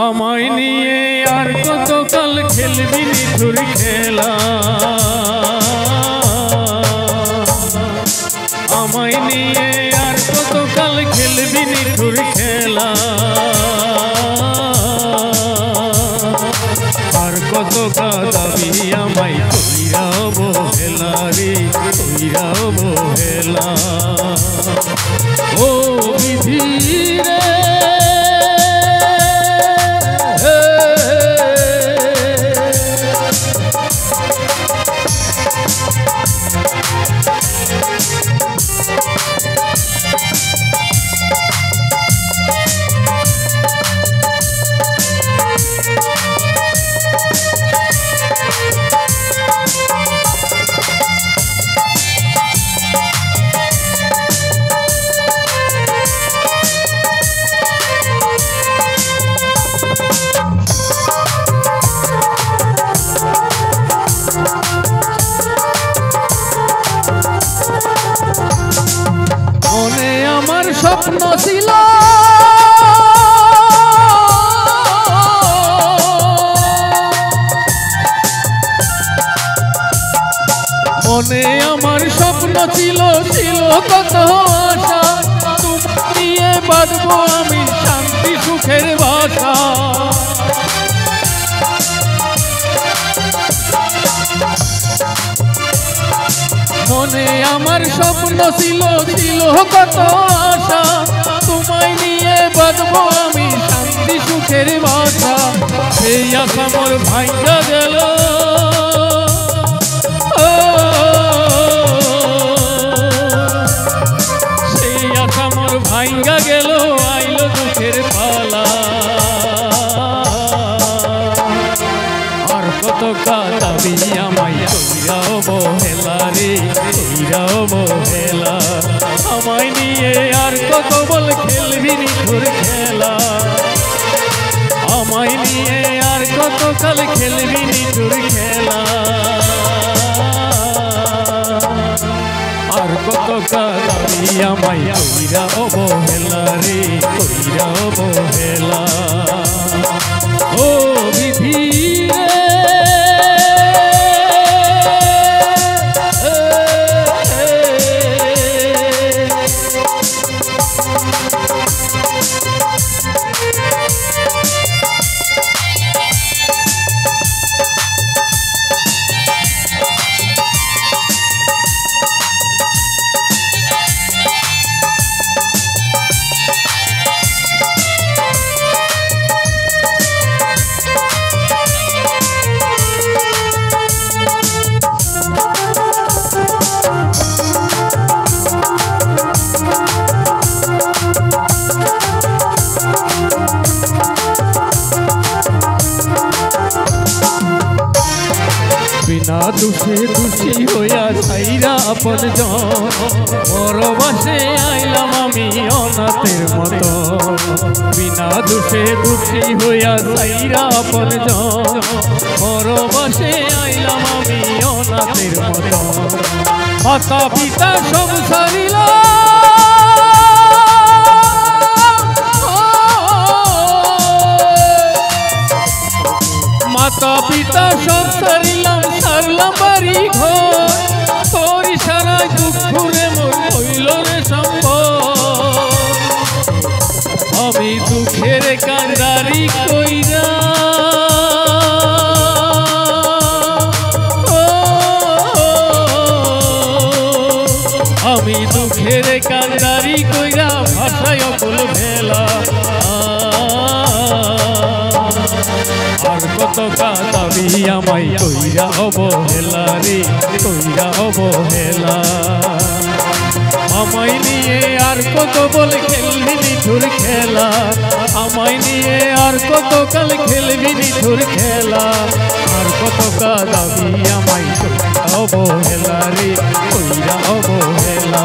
আমায় নিয়ে আর কতকাল খেলবি নিঠুর খেলা, আমায় নিয়ে আর কতকাল খেলবি নিঠুর খেলা, আর কত কাঁদাবি আমায় কইরা অবহেলা রে, কইরা অবহেলা। ও বিধি রে মনে আমার স্বপ্ন ছিল, মনে আমার স্বপ্ন ছিল, ছিল কত আশা, তোমায় নিয়ে বাঁধবো আমি শান্তি সুখের বাসা। মনে আমার স্বপ্ন ছিল, ছিল কত আশা, তোমায় নিয়ে বাঁধবো আমি শান্তি সুখের বাসা। সেই আশা মোর ভাঙ্গা গেল, সেই আশা মোর ভাঙ্গা গেল, আইলো দুঃখের পালা। আর কত কাঁদাবি আমায় কইরা অবহেলা রে, কইরা অবহেলা। আমায় নিয়ে আর কত বল খেলবি নিঠুর খেলা, আমায় নিয়ে আর কত কাল খেলবি নিঠুর খেলা, আর কত কাঁদাবি আমায় কইরা অবহেলা রে, কইরা অবহেলা। ও বিধি রে বিনা দোষে দোষী হইয়া ছাইরা আপন জন, পরবাসে আইলাম আমি অনাথের মতো। বিনা দোষে দোষী হইয়া ছাইরা আপন জন, পরবাসে আইলাম আমি অনাথের মতো। মাতা পিতা সব সারিল, মাতা পিতা সব সারিলাম, সারলাম বাড়ি ঘর, তোর ইশারায় দুঃখরে মোর হইল রে সম্পদ। আমি দুঃখের কান্ডারি কইরা, আমি দুঃখের কান্ডারি কইরা ভাষায় অকুল ভেলা। আর কত কাঁদাবি আমায় কইরা অবহেলা রে, কইরা অবহেলা। আমায় নিয়ে আর কত বল খেলবি নিঠুর খেলা, আমায় নিয়ে আর কত কাল খেলবি নিঠুর খেলা। আর কত কাঁদাবি আমায় কইরা অবহেলা রে, কইরা অবহেলা।